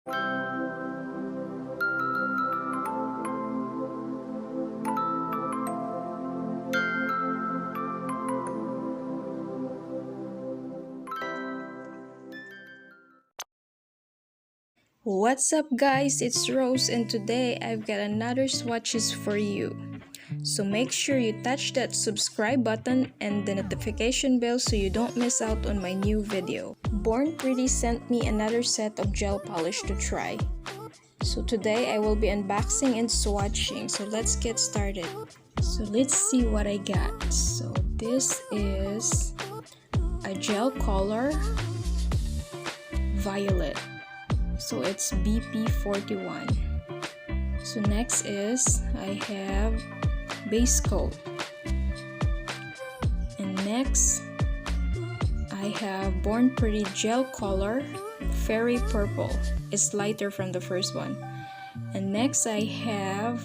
What's up guys, it's Rose and today I've got another swatches for you. So make sure you touch that subscribe button and the notification bell so you don't miss out on my new video. Born Pretty sent me another set of gel polish to try. So today I will be unboxing and swatching, so let's get started. So let's see what I got. So this is a gel color violet. So it's BP41. So next is I have base coat, and next I have Born Pretty gel color fairy purple. It's lighter from the first one. And next I have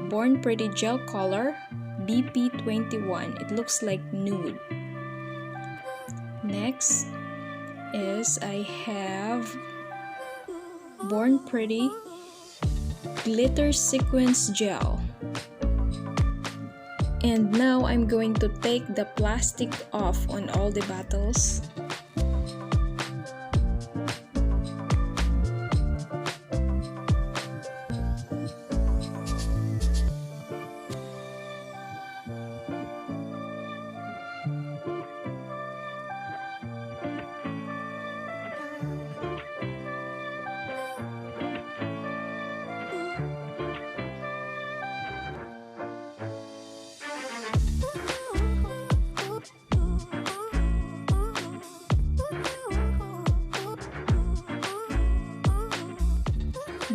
Born Pretty gel color BP21. It looks like nude. Next is I have Born Pretty glitter sequins gel. And now I'm going to take the plastic off on all the bottles.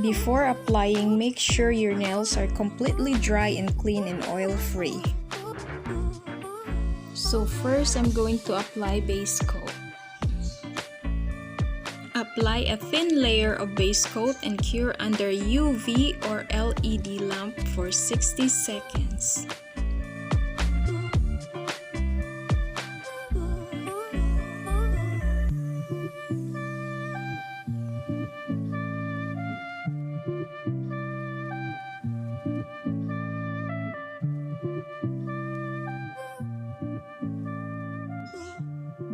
Before applying, make sure your nails are completely dry and clean and oil-free. So first, I'm going to apply base coat. Apply a thin layer of base coat and cure under UV or LED lamp for 60 seconds.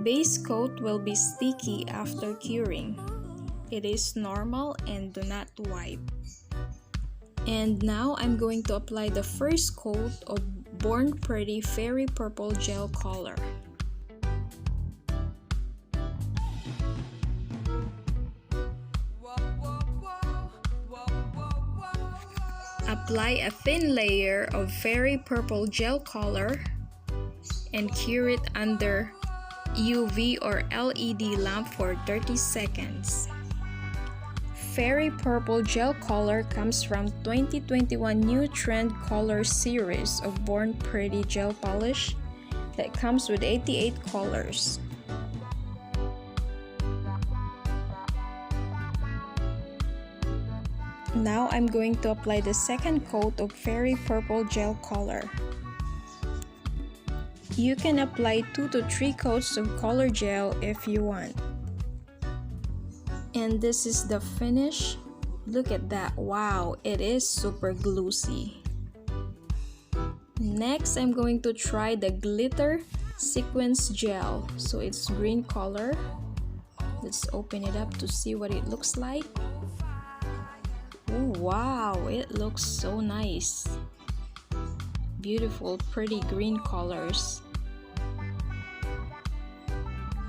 Base coat will be sticky after curing. It is normal and do not wipe. And now I'm going to apply the first coat of Born Pretty Fairy Purple Gel Color. Apply a thin layer of Fairy Purple Gel Color and cure it under UV or LED lamp for 30 seconds. Fairy Purple Gel Color comes from 2021 New Trend Color series of Born Pretty gel polish that comes with 88 colors. Now I'm going to apply the second coat of Fairy Purple Gel Color. You can apply 2 to 3 coats of color gel if you want. And this is the finish. Look at that. Wow, it is super glossy. Next, I'm going to try the glitter sequins gel. So it's green color. Let's open it up to see what it looks like. Oh, wow, it looks so nice. Beautiful, pretty green colors.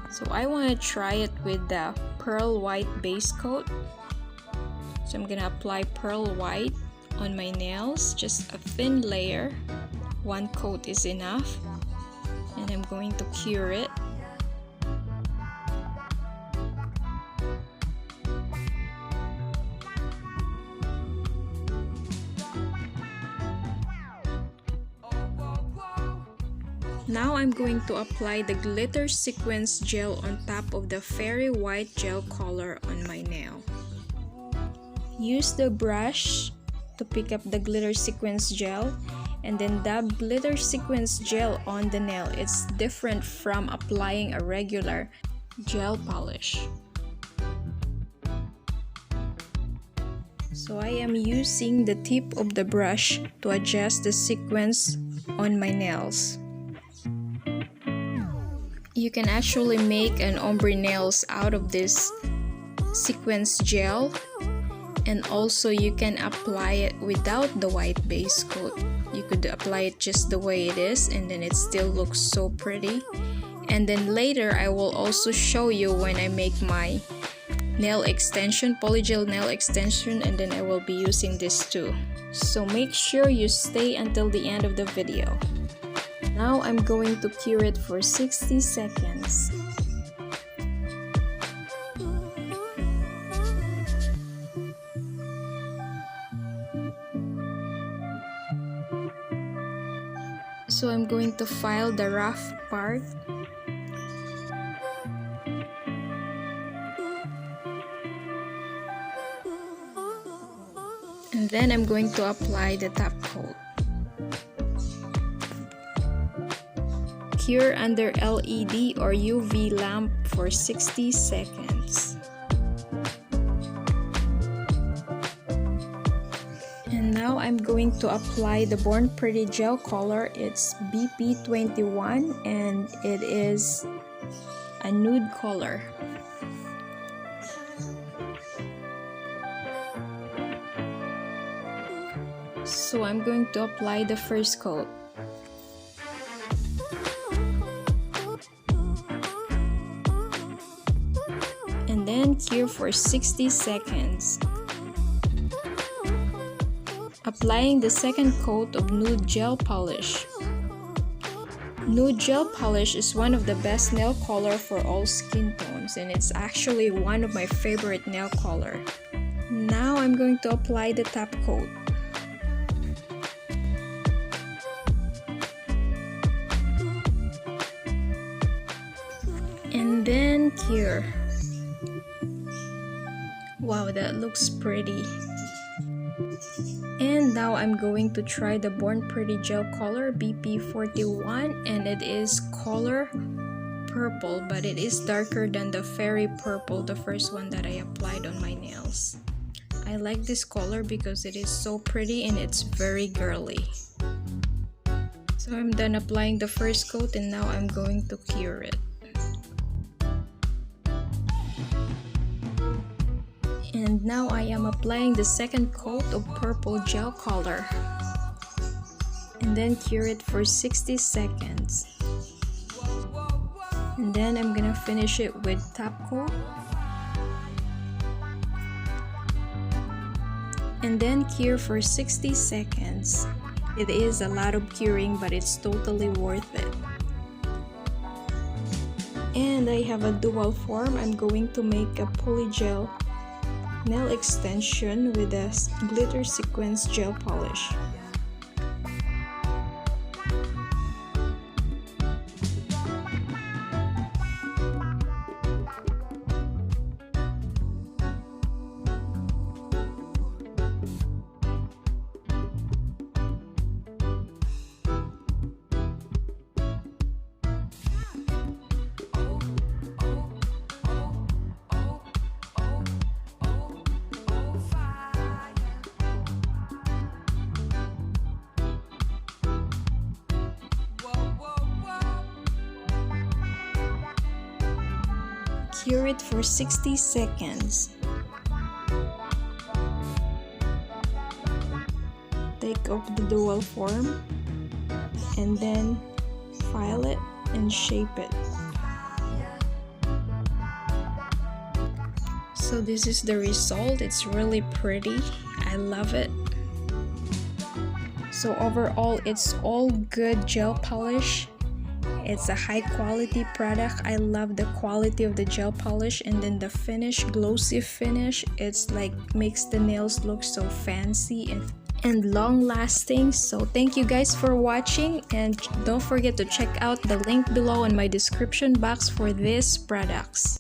So I want to try it with the pearl white base coat. So I'm gonna apply pearl white on my nails, just a thin layer. One coat is enough. And I'm going to cure it. Now I'm going to apply the glitter sequins gel on top of the fairy white gel color on my nail. Use the brush to pick up the glitter sequins gel and then dab glitter sequins gel on the nail. It's different from applying a regular gel polish. So I am using the tip of the brush to adjust the sequence on my nails. You can actually make an ombre nails out of this sequence gel, and also you can apply it without the white base coat. You could apply it just the way it is and then it still looks so pretty. And then later I will also show you when I make my nail extension, polygel nail extension, and then I will be using this too. So make sure you stay until the end of the video. Now I'm going to cure it for 60 seconds. So I'm going to file the rough part. And then I'm going to apply the top coat. Cure under LED or UV lamp for 60 seconds. And now I'm going to apply the Born Pretty gel color. It's BP21 and it is a nude color. So I'm going to apply the first coat. And then cure for 60 seconds. Applying the second coat of nude gel polish. Nude gel polish is one of the best nail color for all skin tones, and it's actually one of my favorite nail color. Now I'm going to apply the top coat. And then cure. Wow, that looks pretty. And now I'm going to try the Born Pretty gel color BP41, and it is color purple, but it is darker than the fairy purple, the first one that I applied on my nails. I like this color because it is so pretty and it's very girly. So I'm done applying the first coat and now I'm going to cure it. And now I am applying the second coat of purple gel color. And then cure it for 60 seconds. And then I'm gonna finish it with top coat. And then cure for 60 seconds. It is a lot of curing, but it's totally worth it. And I have a dual form. I'm going to make a polygel nail extension with a glitter sequence gel polish. Cure it for 60 seconds. Take off the dual form and then file it and shape it. So this is the result. It's really pretty. I love it. So overall, it's all good gel polish. It's a high quality product. I love the quality of the gel polish, and then the finish, glossy finish, it's like makes the nails look so fancy and long lasting. So thank you guys for watching, and don't forget to check out the link below in my description box for these products.